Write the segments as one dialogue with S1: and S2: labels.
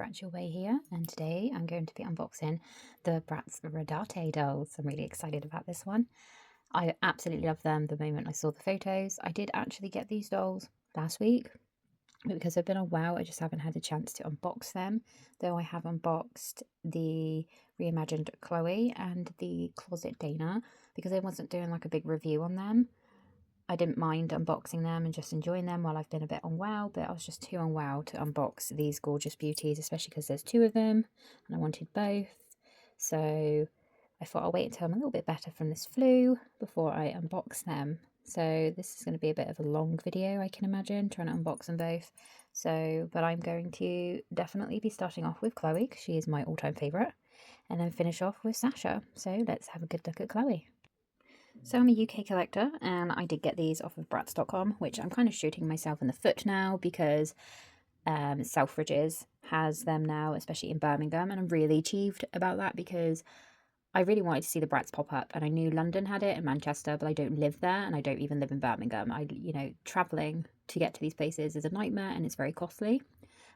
S1: Bratz Your Way here, and today I'm going to be unboxing the Bratz Rodarte dolls. I'm really excited about this one. I absolutely love them the moment I saw the photos. I did actually get these dolls last week, but because they've been a while, I just haven't had a chance to unbox them, though I have unboxed the reimagined Chloe and the Closet Dana because I wasn't doing like a big review on them. I didn't mind unboxing them and just enjoying them while I've been a bit unwell, but I was just too unwell to unbox these gorgeous beauties, especially because there's two of them and I wanted both. So I thought I'll wait until I'm a little bit better from this flu before I unbox them. So this is going to be a bit of a long video, I can imagine, trying to unbox them both. But I'm going to definitely be starting off with Chloe because she is my all-time favourite, and then finish off with Sasha. So let's have a good look at Chloe. So I'm a UK collector, and I did get these off of Bratz.com, which I'm kind of shooting myself in the foot now because Selfridges has them now, especially in Birmingham, and I'm really achieved about that because I really wanted to see the Bratz pop up, and I knew London had it and Manchester, but I don't live there, and I don't even live in Birmingham. Travelling to get to these places is a nightmare, and it's very costly.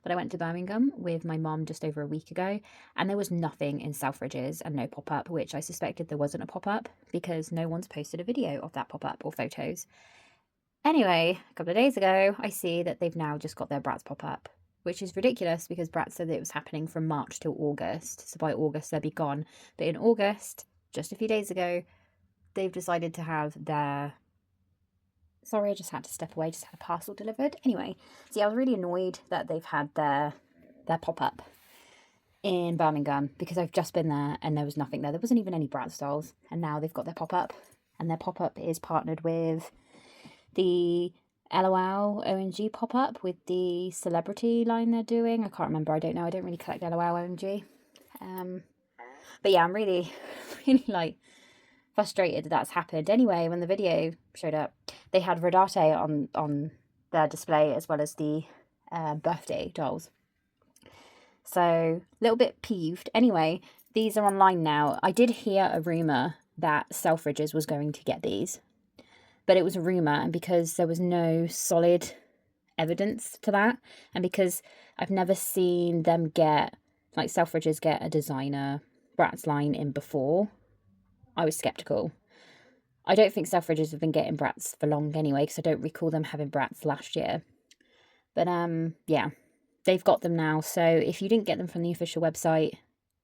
S1: But I went to Birmingham with my mom just over a week ago, and there was nothing in Selfridges and no pop-up, which I suspected there wasn't a pop-up because no one's posted a video of that pop-up or photos. Anyway, a couple of days ago, I see that they've now just got their Bratz pop-up, which is ridiculous because Bratz said that it was happening from March till August, so by August they'll be gone. But in August, just a few days ago, they've decided to have their... Sorry, I just had to step away, just had a parcel delivered. Anyway, see, I was really annoyed that they've had their pop-up in Birmingham because I've just been there and there was nothing there. There wasn't even any Bratz dolls, and now they've got their pop-up, and their pop-up is partnered with the LOL OMG pop-up with the celebrity line they're doing. I can't remember, I don't know, I don't really collect LOL OMG. But yeah, I'm really, really like frustrated that's happened. Anyway, when the video showed up, they had Rodarte on their display as well as the birthday dolls. So a little bit peeved. Anyway, these are online now. I did hear a rumour that Selfridges was going to get these, but it was a rumour, and because there was no solid evidence to that, and because I've never seen them get, like Selfridges get a designer Bratz line in before, I was sceptical. I don't think Selfridges have been getting Bratz for long anyway, because I don't recall them having Bratz last year. But yeah, they've got them now. So if you didn't get them from the official website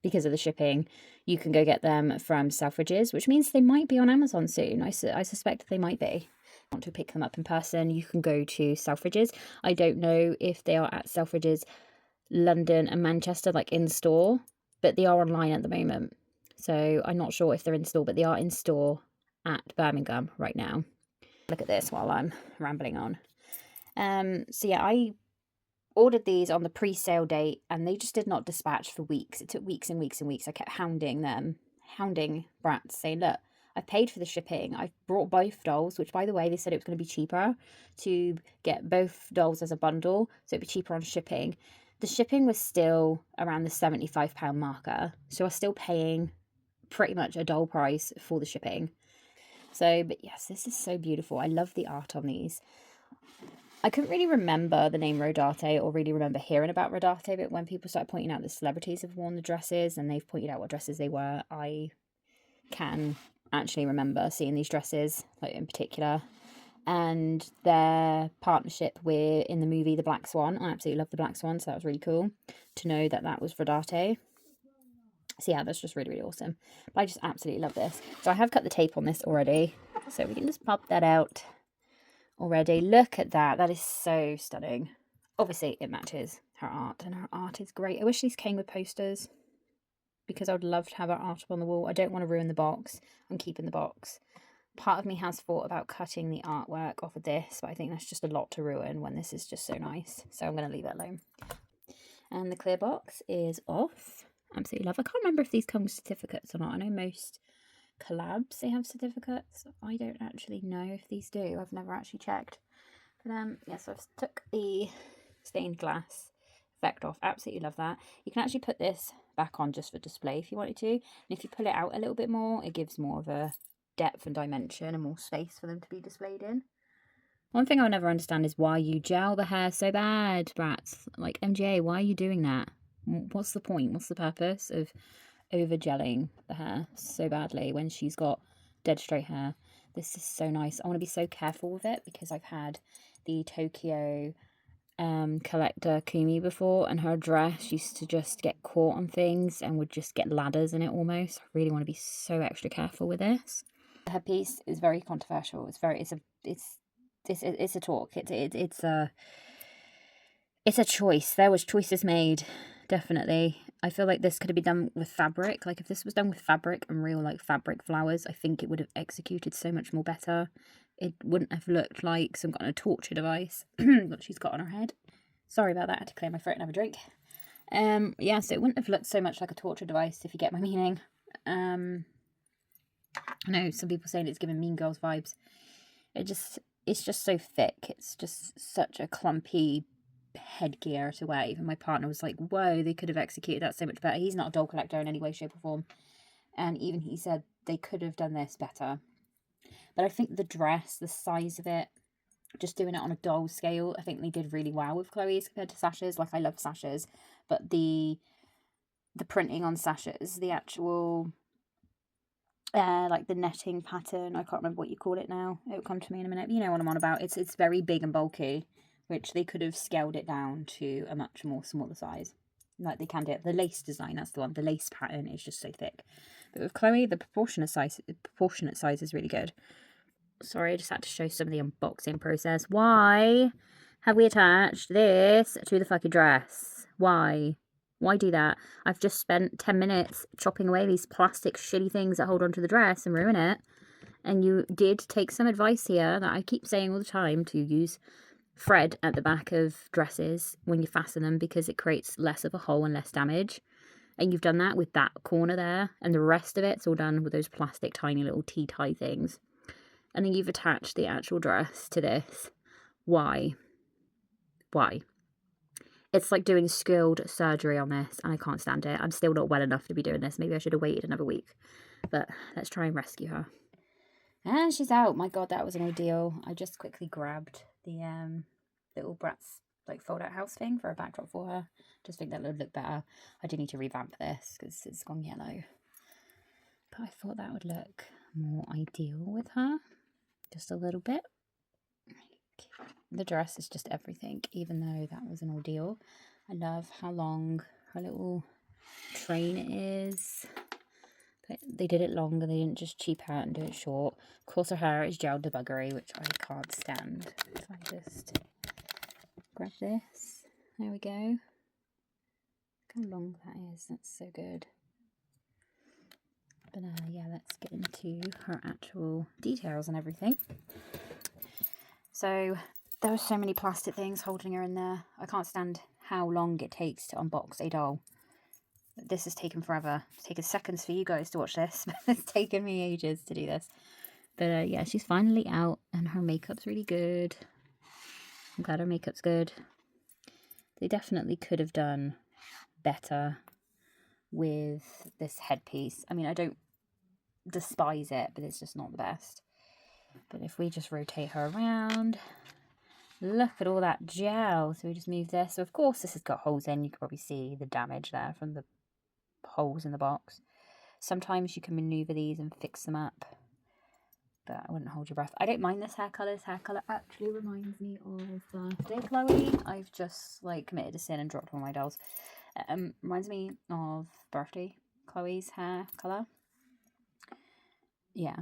S1: because of the shipping, you can go get them from Selfridges, which means they might be on Amazon soon. I suspect they might be. If you want to pick them up in person, you can go to Selfridges. I don't know if they are at Selfridges London and Manchester, like in store, but they are online at the moment. So I'm not sure if they're in store, but they are in store at Birmingham right now. Look at this while I'm rambling on. So yeah, I ordered these on the pre-sale date and they just did not dispatch for weeks. It took weeks and weeks and weeks. I kept hounding Bratz, saying, look, I paid for the shipping. I brought both dolls, which by the way, they said it was going to be cheaper to get both dolls as a bundle. So it'd be cheaper on shipping. The shipping was still around the £75 marker. So I was still paying pretty much a doll price for the shipping. But yes, this is so beautiful. I love the art on these. I couldn't really remember the name Rodarte or really remember hearing about Rodarte, but when people started pointing out that celebrities have worn the dresses and they've pointed out what dresses they were, I can actually remember seeing these dresses, like in particular. And their partnership in the movie The Black Swan. I absolutely love The Black Swan, so that was really cool to know that that was Rodarte. So yeah, that's just really, really awesome. But I just absolutely love this. So I have cut the tape on this already, so we can just pop that out already. Look at that. That is so stunning. Obviously, it matches her art, and her art is great. I wish these came with posters because I would love to have her art up on the wall. I don't want to ruin the box. I'm keeping the box. Part of me has thought about cutting the artwork off of this, but I think that's just a lot to ruin when this is just so nice. So I'm going to leave it alone. And the clear box is off. Absolutely love. I can't remember if these come with certificates or not. I know most collabs, they have certificates. I don't actually know if these do. I've never actually checked. But yeah, so I've took the stained glass effect off. Absolutely love that. You can actually put this back on just for display if you wanted to. And if you pull it out a little bit more, it gives more of a depth and dimension and more space for them to be displayed in. One thing I'll never understand is why you gel the hair so bad, Bratz. Like, MJ, why are you doing that? What's the point? What's the purpose of over gelling the hair so badly when she's got dead straight hair? This is so nice. I want to be so careful with it because I've had the Tokyo collector Kumi before, and her dress used to just get caught on things and would just get ladders in it almost. I really want to be so extra careful with this. Her piece is very controversial. It's a talk. It's a choice. There was choices made, definitely. I feel like this could have been done with fabric. Like if this was done with fabric and real like fabric flowers, I think it would have executed so much more better. It wouldn't have looked like some kind of torture device that she's got on her head. Sorry about that. I had to clear my throat and have a drink. Yeah, so it wouldn't have looked so much like a torture device, if you get my meaning. I know some people saying it's giving Mean Girls vibes. It's just so thick. It's just such a clumpy headgear to wear. Even my partner was like, whoa, they could have executed that so much better. He's not a doll collector in any way, shape or form, and even he said they could have done this better. But I think the dress, the size of it, just doing it on a doll scale, I think they did really well with Chloe's compared to Sasha's. Like, I love Sasha's, but the printing on Sasha's, the actual like the netting pattern, I can't remember what you call it now, it'll come to me in a minute, you know what I'm on about. It's very big and bulky, which they could have scaled it down to a much more smaller size, like they can do it. The lace design, that's the one. The lace pattern is just so thick. But with Chloe, the proportionate size is really good. Sorry, I just had to show some of the unboxing process. Why have we attached this to the fucking dress? Why? Why do that? I've just spent 10 minutes chopping away these plastic shitty things that hold onto the dress and ruin it. And you did take some advice here that I keep saying all the time, to use thread at the back of dresses when you fasten them, because it creates less of a hole and less damage. And you've done that with that corner there, and the rest of it's all done with those plastic tiny little T-tie things. And then you've attached the actual dress to this. Why? Why? It's like doing skilled surgery on this, and I can't stand it. I'm still not well enough to be doing this. Maybe I should have waited another week. But let's try and rescue her. And she's out. My God, that was an ordeal. I just quickly grabbed the little Bratz like fold-out house thing for a backdrop for her. Just think that would look better. I do need to revamp this because it's gone yellow. But I thought that would look more ideal with her. Just a little bit. The dress is just everything, even though that was an ordeal. I love how long her little train is. But they did it longer, they didn't just cheap out and do it short. Of course, her hair is gelled to buggery, which I can't stand. So I just grab this. There we go. Look how long that is. That's so good. But yeah, let's get into her actual details and everything. So there are so many plastic things holding her in there. I can't stand how long it takes to unbox a doll. This has taken forever. It's taken seconds for you guys to watch this, but it's taken me ages to do this. But yeah, she's finally out, and her makeup's really good. I'm glad her makeup's good. They definitely could have done better with this headpiece. I mean, I don't despise it, but it's just not the best. But if we just rotate her around, look at all that gel. So we just move this. So of course this has got holes in. You can probably see the damage there from the holes in the box. Sometimes you can maneuver these and fix them up, but I wouldn't hold your breath. I don't mind this hair colour. This hair colour actually reminds me of birthday Chloe. I've just like committed a sin and dropped one of my dolls. Reminds me of birthday Chloe's hair colour. Yeah,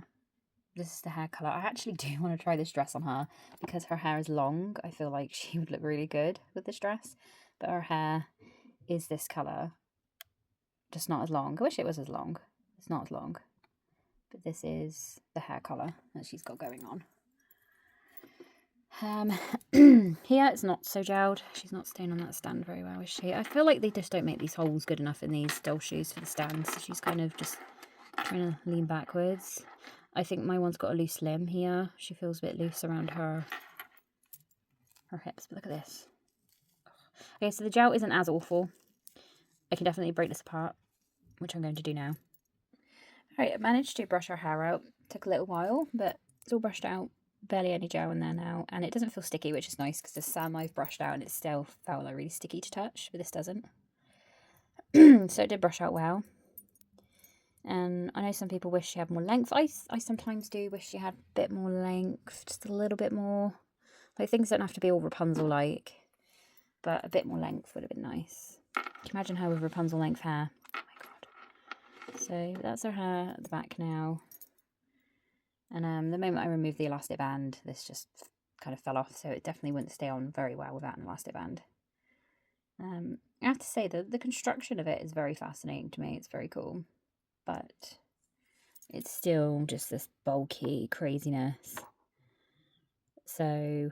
S1: this is the hair colour. I actually do want to try this dress on her because her hair is long. I feel like she would look really good with this dress, but her hair is this colour, just not as long. I wish it was as long. It's not as long, but this is the hair colour that she's got going on. Here it's not so gelled. She's not staying on that stand very well, is she? I feel like they just don't make these holes good enough in these doll shoes for the stands. So she's kind of just trying to lean backwards. I think my one's got a loose limb here. She feels a bit loose around her hips, but look at this. Okay, so the gel isn't as awful. I can definitely break this apart, which I'm going to do now. Alright, I managed to brush her hair out. Took a little while, but it's all brushed out. Barely any gel in there now, and it doesn't feel sticky, which is nice because there's some I've brushed out and it still felt like really sticky to touch, but this doesn't. So it did brush out well. And I know some people wish she had more length. I sometimes do wish she had a bit more length, just a little bit more. Like, things don't have to be all Rapunzel-like, but a bit more length would have been nice. Can you imagine her with Rapunzel length hair? Oh my god. So that's her hair at the back now. And the moment I removed the elastic band, this just kind of fell off, so it definitely wouldn't stay on very well without an elastic band. I have to say that the construction of it is very fascinating to me. It's very cool. But it's still just this bulky craziness. So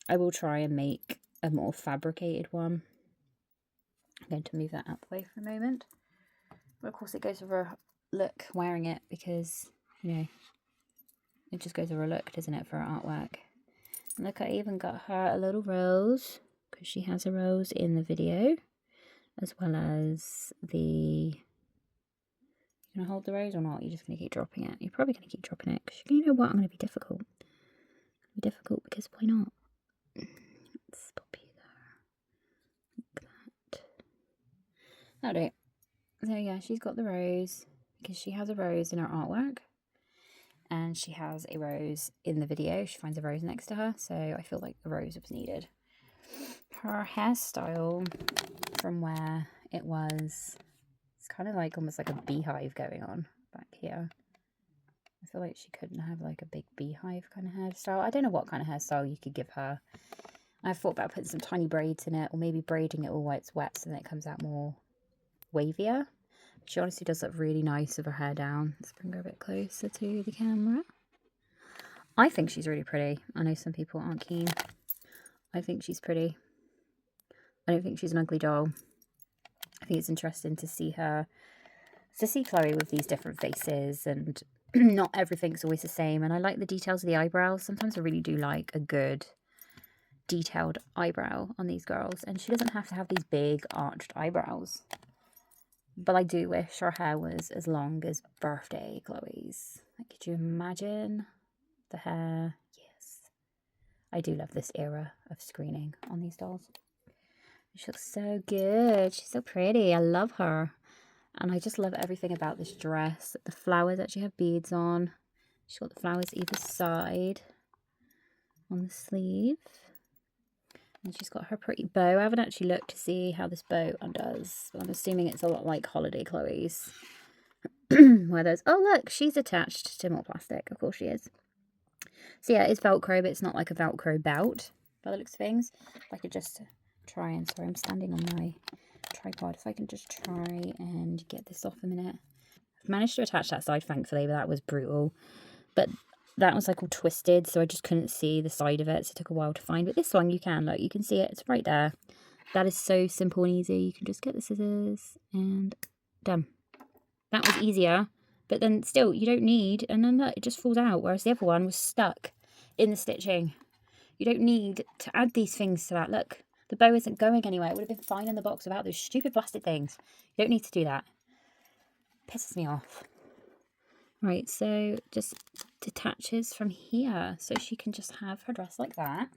S1: I will try and make a more fabricated one. I'm going to move that out the way for a moment. But of course it goes over a look wearing it, because, you know, it just goes over a look, doesn't it, for artwork. And look, I even got her a little rose, because she has a rose in the video, as well as the... Going to hold the rose or not? You're just going to keep dropping it. You're probably going to keep dropping it, because you know what? I'm going to be difficult. Because why not? Let's pop you there. Like that. That'll do it. So yeah, she's got the rose, because she has a rose in her artwork. And she has a rose in the video. She finds a rose next to her, so I feel like the rose was needed. Her hairstyle, from where it was... kind of like almost like a beehive going on back here. I feel like she couldn't have like a big beehive kind of hairstyle. I don't know what kind of hairstyle you could give her. I've thought about putting some tiny braids in it, or maybe braiding it all while it's wet so then it comes out more wavier. She honestly does look really nice with her hair down. Let's bring her a bit closer to the camera. I think she's really pretty. I know some people aren't keen. I think she's pretty. I don't think she's an ugly doll. I think it's interesting to see her, to see Chloe with these different faces, and not everything's always the same. And I like the details of the eyebrows. Sometimes I really do like a good detailed eyebrow on these girls. And she doesn't have to have these big arched eyebrows. But I do wish her hair was as long as birthday Chloe's. Like, could you imagine the hair? Yes. I do love this era of screening on these dolls. She looks so good. She's so pretty. I love her. And I just love everything about this dress. The flowers actually have beads on. She's got the flowers either side on the sleeve. And she's got her pretty bow. I haven't actually looked to see how this bow undoes, but I'm assuming it's a lot like Holiday Chloe's. Where there's... Oh, look, she's attached to more plastic. Of course she is. So yeah, it's Velcro, but it's not like a Velcro belt by the looks of things. If I could just... try and... Sorry, I'm standing on my tripod. If I can just try and get this off a minute. I've managed to attach that side, thankfully, but that was brutal. But that was like all twisted, so I just couldn't see the side of it, so it took a while to find. But this one you can, look, you can see it. It's right there. That is so simple and easy. You can just get the scissors and done. That was easier, but then still, you don't need... And then look, it just falls out, whereas the other one was stuck in the stitching. You don't need to add these things to that. Look. The bow isn't going anywhere. It would have been fine in the box without those stupid plastic things. You don't need to do that. Pisses me off. Right, so just detaches from here. So she can just have her dress like that.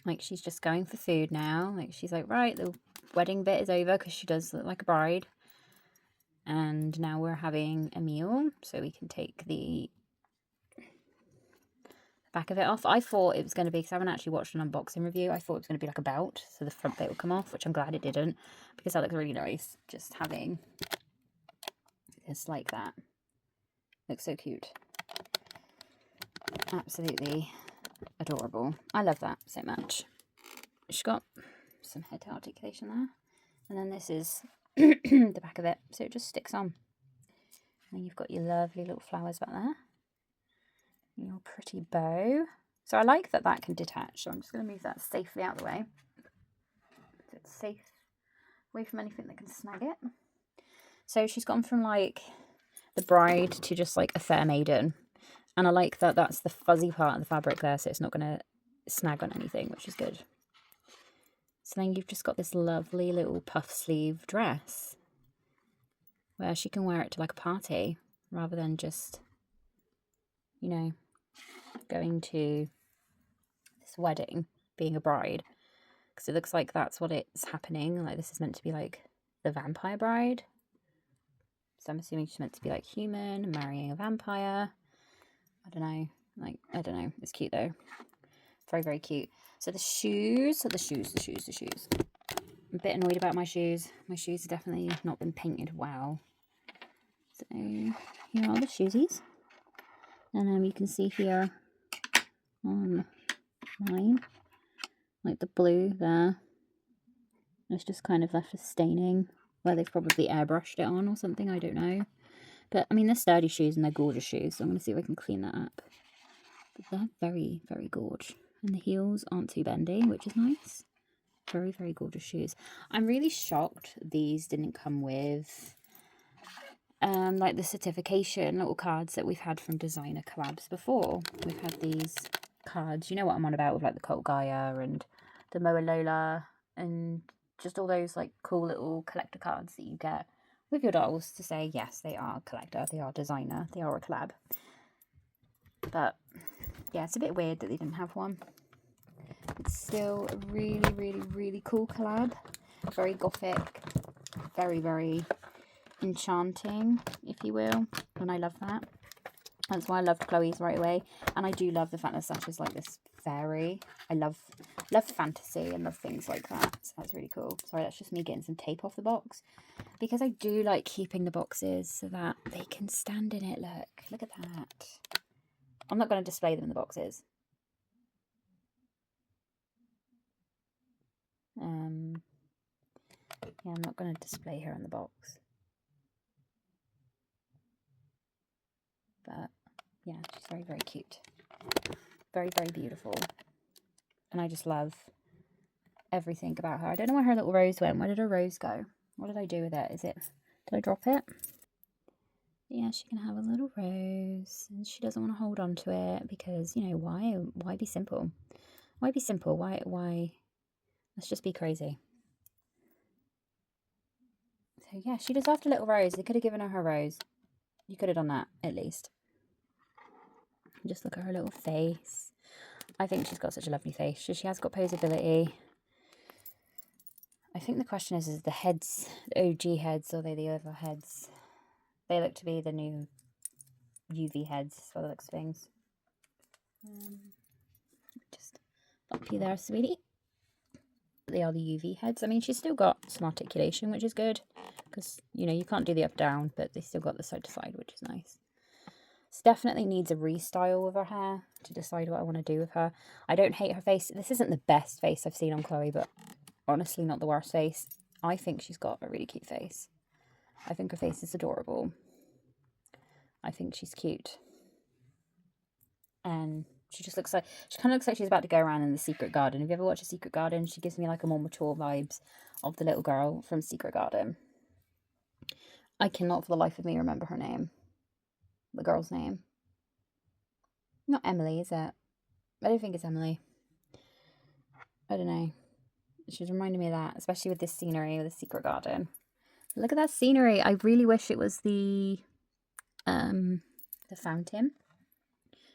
S1: Like, she's just going for food now. Like, she's like, right, the wedding bit is over, because she does look like a bride. And now we're having a meal. So we can take the back of it off. I thought it was going to be, because I haven't actually watched an unboxing review, I thought it was going to be like a belt, so the front bit would come off, which I'm glad it didn't, because that looks really nice, just having this like that. Looks so cute. Absolutely adorable. I love that so much. She's got some head to articulation there, and then this is the back of it, so it just sticks on. And then you've got your lovely little flowers back there. Your pretty bow. So I like that that can detach, so I'm just going to move that safely out of the way, so it's safe away from anything that can snag it. So she's gone from like the bride to just like a fair maiden, and I like that that's the fuzzy part of the fabric there, so it's not going to snag on anything, which is good. So then you've just got this lovely little puff sleeve dress where she can wear it to like a party rather than just, you know, going to this wedding, being a bride. because it looks like that's what it's happening. Like this is meant to be like the vampire bride. So I'm assuming she's meant to be like human, marrying a vampire. I don't know. Like, I don't know. It's cute though. Very, very cute. So the shoes. I'm a bit annoyed about my shoes. My shoes have definitely not been painted well. So here are the shoesies. And you can see here on mine, like the blue there. It's just kind of left a staining where they've probably airbrushed it on or something, I don't know. But, I mean, they're sturdy shoes and they're gorgeous shoes, so I'm going to see if I can clean that up. But they're very, very gorgeous. And the heels aren't too bendy, which is nice. Very, very gorgeous shoes. I'm really shocked these didn't come with, like, the certification little cards that we've had from designer collabs before. We've had these cards, you know what I'm on about, with, like, the Cult Gaia and the Moa Lola and just all those like cool little collector cards that you get with your dolls to say yes, they are a collector, they are designer, they are a collab. But yeah, it's a bit weird that they didn't have one. It's still a really, really, really cool collab. Very gothic, very, very enchanting, if you will, and I love that. That's why I loved Chloe's right away. And I do love the fact that Sasha's like this fairy. I love fantasy and love things like that. So that's really cool. Sorry, that's just me getting some tape off the box. Because I do like keeping the boxes so that they can stand in it. Look at that. I'm not going to display them in the boxes. Yeah, I'm not going to display her in the box. But yeah, she's very, very cute. Very, very beautiful. And I just love everything about her. I don't know where her little rose went. Where did her rose go? What did I do with it? Did I drop it? Yeah, she can have a little rose. And she doesn't want to hold on to it because, you know, why be simple? Why be simple? Why? Let's just be crazy. So yeah, she deserved a little rose. They could have given her rose. You could have done that, at least. Just look at her little face. I think she's got such a lovely face. She has got posability. I think the question is the heads, the OG heads, or are they the other heads? They look to be the new UV heads, by the looks of things. Just pop you there, sweetie. They are the UV heads. I mean, she's still got some articulation, which is good. Because, you know, you can't do the up-down, but they still got the side-to-side, which is nice. This definitely needs a restyle with her hair to decide what I want to do with her. I don't hate her face. This isn't the best face I've seen on Chloe, but honestly not the worst face. I think she's got a really cute face. I think her face is adorable. I think she's cute. And she just looks like, she kind of looks like she's about to go around in the Secret Garden. Have you ever watched a Secret Garden? She gives me like a more mature vibes of the little girl from Secret Garden. I cannot for the life of me remember her name. The girl's name. Not Emily, is it? I don't think it's Emily. I don't know. She's reminding me of that, especially with this scenery, with the Secret Garden. Look at that scenery. I really wish it was the fountain.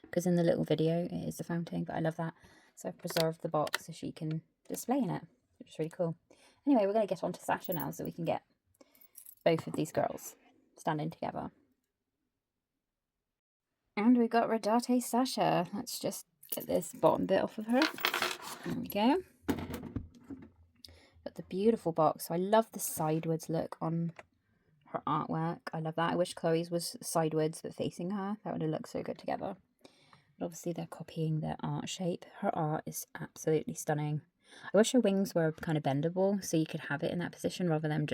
S1: Because in the little video, it is the fountain, but I love that. So I've preserved the box so she can display in it, which is really cool. Anyway, we're going to get on to Sasha now so we can get both of these girls standing together. And we got Rodarte Sasha. Let's just get this bottom bit off of her. There we go. Got the beautiful box. So I love the sideways look on her artwork. I love that. I wish Chloe's was sideways but facing her. That would have looked so good together. But obviously they're copying their art shape. Her art is absolutely stunning. I wish her wings were kind of bendable so you could have it in that position rather than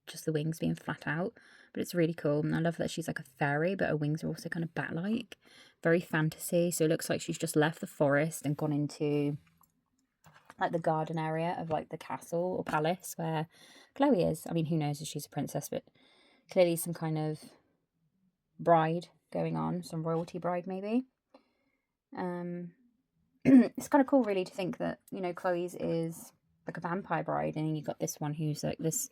S1: just the wings being flat out. But it's really cool. And I love that she's like a fairy, but her wings are also kind of bat-like. Very fantasy. So it looks like she's just left the forest and gone into like the garden area of like the castle or palace where Chloe is. I mean, who knows if she's a princess, but clearly some kind of bride going on. Some royalty bride maybe. It's kind of cool really to think that, you know, Chloe's is like a vampire bride and you've got this one who's like this,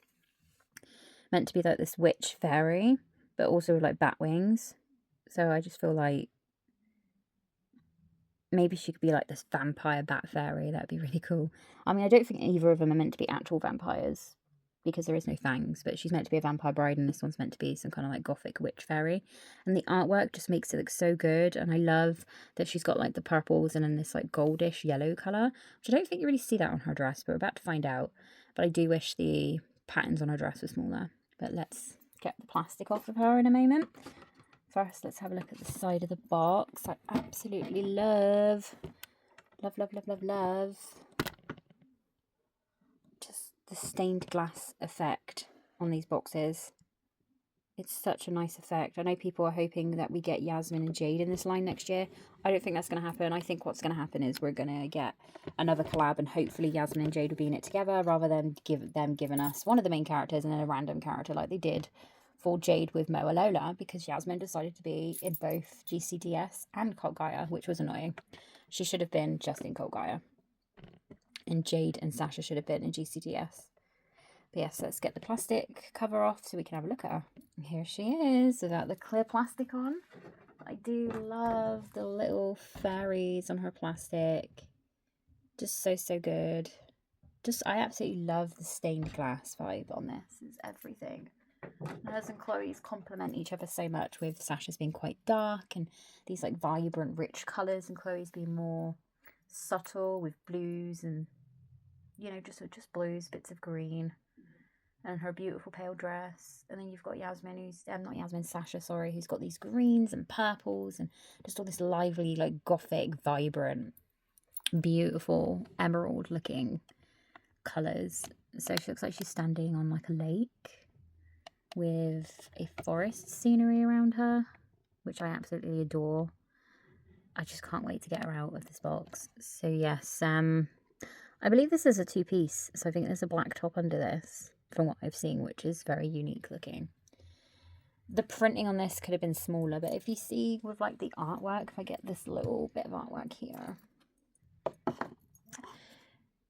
S1: meant to be like this witch fairy, but also like bat wings. So I just feel like maybe she could be like this vampire bat fairy. That'd be really cool. I mean, I don't think either of them are meant to be actual vampires because there is no fangs, but she's meant to be a vampire bride and this one's meant to be some kind of like gothic witch fairy. And the artwork just makes it look so good. And I love that she's got like the purples and then this like goldish yellow colour, which I don't think you really see that on her dress, but we're about to find out. But I do wish the patterns on her dress were smaller. But let's get the plastic off of her in a moment. First, let's have a look at the side of the box. I absolutely love just the stained glass effect on these boxes. It's such a nice effect. I know people are hoping that we get Yasmin and Jade in this line next year. I don't think that's going to happen. I think what's going to happen is we're going to get another collab and hopefully Yasmin and Jade will be in it together rather than giving us one of the main characters and then a random character like they did for Jade with Moa Lola, because Yasmin decided to be in both GCDS and Cult Gaia, which was annoying. She should have been just in Cult Gaia. And Jade and Sasha should have been in GCDS. But yes, let's get the plastic cover off so we can have a look at her. And here she is without the clear plastic on. I do love the little fairies on her plastic. Just so good. I absolutely love the stained glass vibe on this. It's everything. Hers and Chloe's complement each other so much, with Sasha's being quite dark and these like vibrant rich colours, and Chloe's being more subtle with blues and, you know, just blues, bits of green, and her beautiful pale dress. And then you've got Yasmin, who's not Yasmin, Sasha, sorry, who's got these greens and purples and just all this lively, like gothic, vibrant, beautiful emerald looking colours. So she looks like she's standing on like a lake with a forest scenery around her, which I absolutely adore. I just can't wait to get her out of this box. So yes, I believe this is a two-piece, so I think there's a black top under this from what I've seen, which is very unique looking. The printing on this could have been smaller, but if you see with like the artwork, if I get this little bit of artwork here,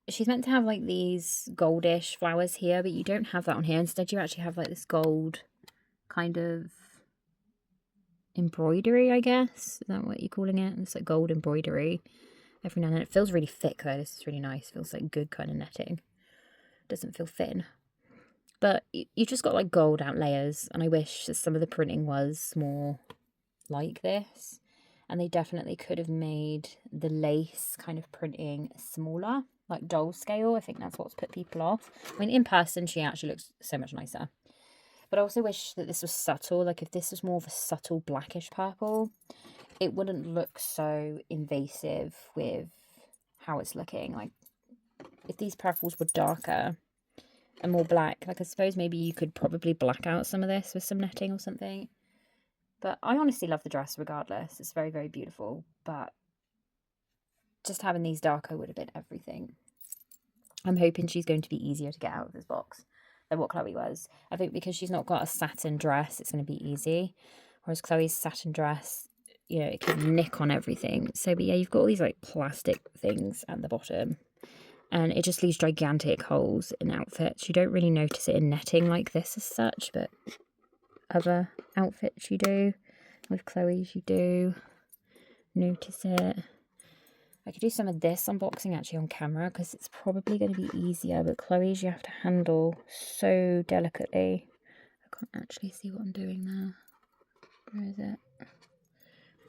S1: she's meant to have like these goldish flowers here, but you don't have that on here. Instead, you actually have like this gold kind of embroidery, I guess. Is that what you're calling it? It's like gold embroidery every now and then. It feels really thick though. This is really nice. It feels like good kind of netting. Doesn't feel thin. But you've just got like gold out layers, and I wish that some of the printing was more like this. And they definitely could have made the lace kind of printing smaller, like doll scale. I think that's what's put people off. I mean, in person, she actually looks so much nicer. But I also wish that this was subtle. Like, if this was more of a subtle blackish purple, it wouldn't look so invasive with how it's looking. Like, if these purples were darker and more black, like, I suppose maybe you could probably black out some of this with some netting or something. But I honestly love the dress regardless. It's very, very beautiful. But just having these darker would have been everything. I'm hoping she's going to be easier to get out of this box than what Chloe was. I think because she's not got a satin dress, it's going to be easy. Whereas Chloe's satin dress, you know, it could nick on everything. So, but yeah, you've got all these like plastic things at the bottom. And it just leaves gigantic holes in outfits. You don't really notice it in netting like this as such, but other outfits you do. With Chloe's you do notice it. I could do some of this unboxing actually on camera because it's probably going to be easier, but Chloe's you have to handle so delicately. I can't actually see what I'm doing there. Where is it?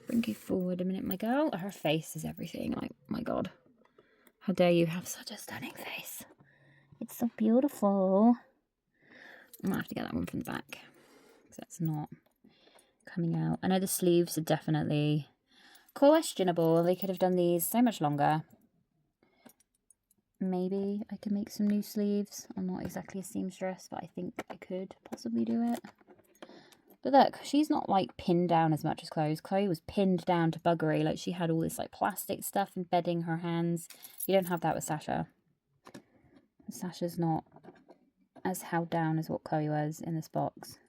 S1: Bring you forward a minute, my girl. Her face is everything. Like, my God. How dare you have such a stunning face. It's so beautiful. I might have to get that one from the back because that's not coming out. I know the sleeves are definitely questionable. They could have done these so much longer. Maybe I can make some new sleeves. I'm not exactly a seamstress, but I think I could possibly do it. But look, she's not like pinned down as much as Chloe's. Chloe was pinned down to buggery. Like, she had all this like plastic stuff embedding her hands. You don't have that with Sasha. Sasha's not as held down as what Chloe was in this box.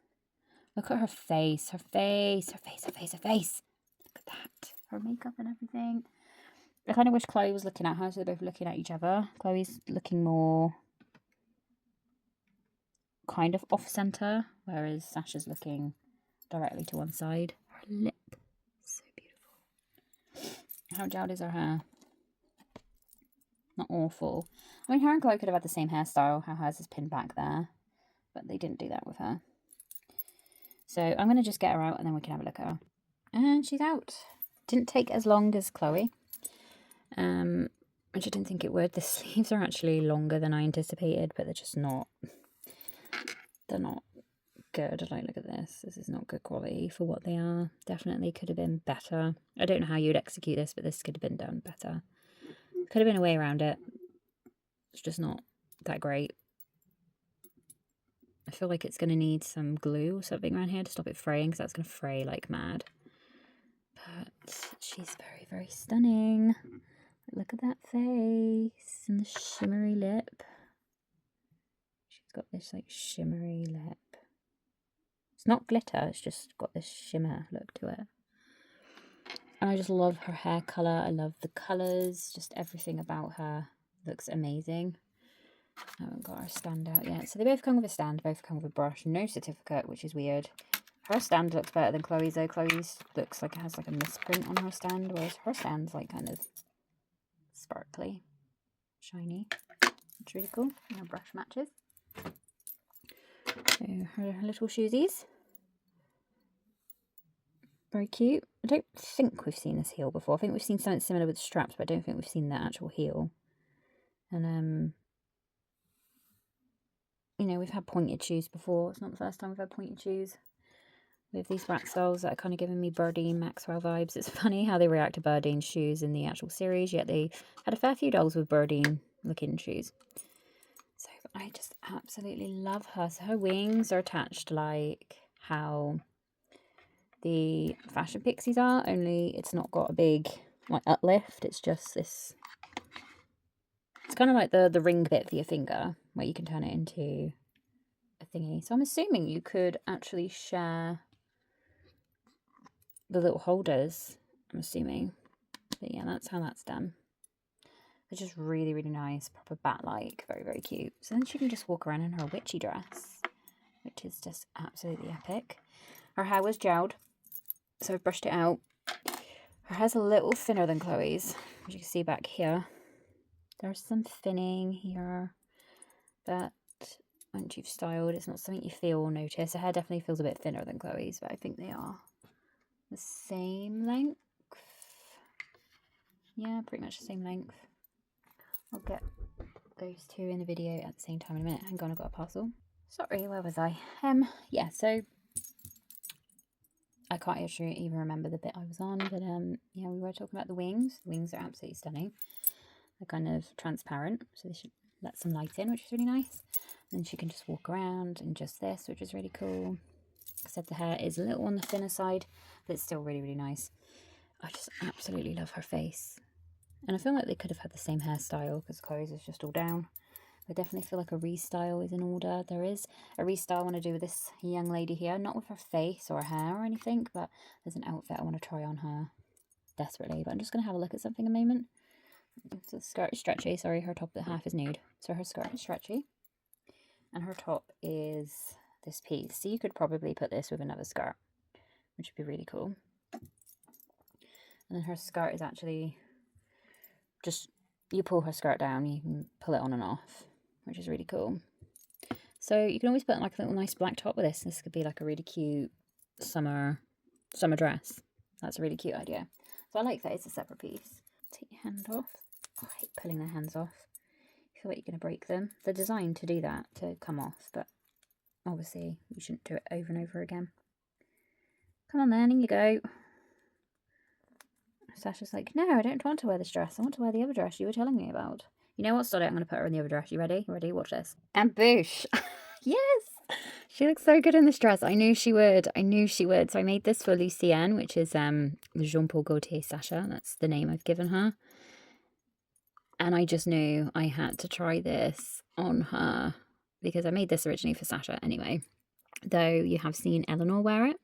S1: Look at her face. Her face. Her face. Her face. Her face. Look at that. Her makeup and everything. I kind of wish Chloe was looking at her, so they're both looking at each other. Chloe's looking more kind of off-center, whereas Sasha's looking directly to one side. Her lip, so beautiful. How gelled is her hair? Not awful. I mean, her and Chloe could have had the same hairstyle. How hers is pinned back there. But they didn't do that with her. So I'm going to just get her out and then we can have a look at her. And she's out. Didn't take as long as Chloe. Which I didn't think it would. The sleeves are actually longer than I anticipated, but they're just not. They're not good. Like, look at this. This is not good quality for what they are. Definitely could have been better. I don't know how you'd execute this, but this could have been done better. Could have been a way around it. It's just not that great. I feel like it's going to need some glue or something around here to stop it fraying, because that's going to fray like mad. But she's very, very stunning. Look at that face and the shimmery lip. She's got this like shimmery lip. It's not glitter, it's just got this shimmer look to it. And I just love her hair colour. I love the colours. Just everything about her looks amazing. I haven't got her stand out yet. So they both come with a stand, both come with a brush. No certificate, which is weird. Her stand looks better than Chloe's though. Chloe's looks like it has like a misprint on her stand, whereas her stand's like kind of sparkly, shiny. It's really cool. And her brush matches. So her little shoesies. Very cute. I don't think we've seen this heel before. I think we've seen something similar with straps, but I don't think we've seen the actual heel. And you know, we've had pointed shoes before. It's not the first time we've had pointed shoes with these Bratz dolls that are kind of giving me Birdine, Maxwell vibes. It's funny how they react to Birdine shoes in the actual series, yet they had a fair few dolls with Birdine looking shoes. So I just absolutely love her. So her wings are attached like how the Fashion Pixies are, only it's not got a big like uplift. It's just this. It's kind of like the ring bit for your finger, where you can turn it into a thingy. So I'm assuming you could actually share the little holders, I'm assuming. But yeah, that's how that's done. It's just really, really nice. Proper bat-like. Very, very cute. So then she can just walk around in her witchy dress, which is just absolutely epic. Her hair was gelled, so I've brushed it out. Her hair's a little thinner than Chloe's, as you can see back here. There's some thinning here, but once you've styled, it's not something you feel or notice. Her hair definitely feels a bit thinner than Chloe's, but I think they are the same length. Yeah, pretty much the same length. I'll get those two in the video at the same time in a minute. Hang on, I've got a parcel. Sorry, where was I? Yeah, so I can't actually even remember the bit I was on, but yeah, we were talking about the wings. The wings are absolutely stunning. They're kind of transparent, so they should let some light in, which is really nice. And then she can just walk around in just this, which is really cool. Like I said, the hair is a little on the thinner side, but it's still really, really nice. I just absolutely love her face. And I feel like they could have had the same hairstyle, because Chloe's is just all down. I definitely feel like a restyle is in order. There is a restyle I want to do with this young lady here. Not with her face or her hair or anything, but there's an outfit I want to try on her desperately. But I'm just going to have a look at something a moment. So the skirt is stretchy. Sorry, her top half is nude. So her skirt is stretchy. And her top is this piece. So you could probably put this with another skirt, which would be really cool. And then her skirt is actually just, you pull her skirt down, you can pull it on and off, which is really cool. So you can always put like a little nice black top with this. This could be like a really cute summer dress. That's a really cute idea. So I like that it's a separate piece. Take your hand off. Oh, I hate pulling their hands off. You feel like you're going to break them. They're designed to do that, to come off, but obviously you shouldn't do it over and over again. Come on then, in you go. Sasha's like, no, I don't want to wear this dress. I want to wear the other dress you were telling me about. You know what, Stoddy? I'm going to put her in the other dress. You ready? You ready? Watch this. And boosh. Yes! She looks so good in this dress. I knew she would. I knew she would. So I made this for Lucienne, which is the Jean-Paul Gaultier Sasha. That's the name I've given her. And I just knew I had to try this on her, because I made this originally for Sasha anyway. Though you have seen Eleanor wear it.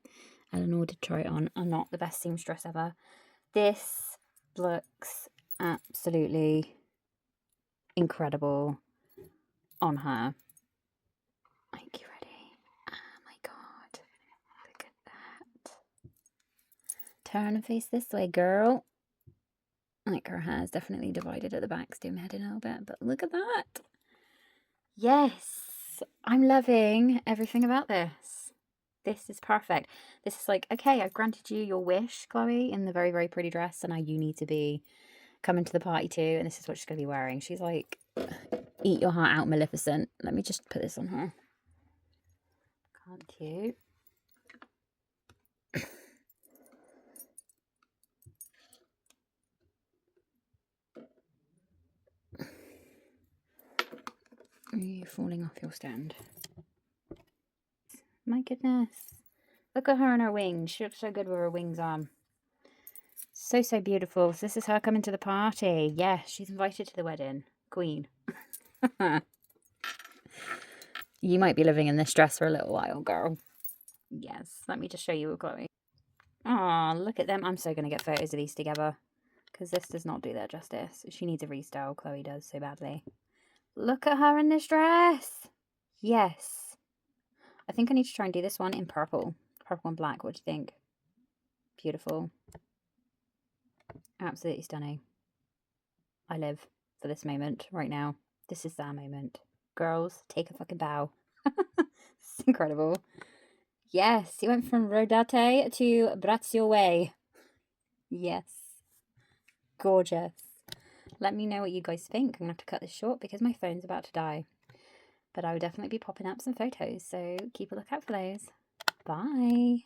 S1: Eleanor did try it on. I'm not the best seamstress ever. This looks absolutely incredible on her. Are you ready? Oh my god. Look at that. Turn and face this way, girl. Like, her hair's definitely divided at the back, doing my head in a little bit, but look at that. Yes, I'm loving everything about this. This is perfect. This is like, okay, I've granted you your wish, Chloe, in the very, very pretty dress, and now you need to be coming to the party too, and this is what she's going to be wearing. She's like, eat your heart out, Maleficent. Let me just put this on her. Can't you? Are you falling off your stand? My goodness. Look at her and her wings. She looks so good with her wings on. So, so beautiful. So this is her coming to the party. Yes, she's invited to the wedding. Queen. You might be living in this dress for a little while, girl. Yes, let me just show you, Chloe. Oh, look at them. I'm so going to get photos of these together, because this does not do their justice. She needs a restyle. Chloe does so badly. Look at her in this dress. Yes. I think I need to try and do this one in purple. Purple and black. What do you think? Beautiful. Absolutely stunning. I live for this moment right now. This is our moment. Girls, take a fucking bow. It's incredible. Yes, you went from Rodarte to Bratz Rodarte. Yes. Gorgeous. Let me know what you guys think. I'm going to have to cut this short because my phone's about to die. But I will definitely be popping up some photos, so keep a lookout for those. Bye.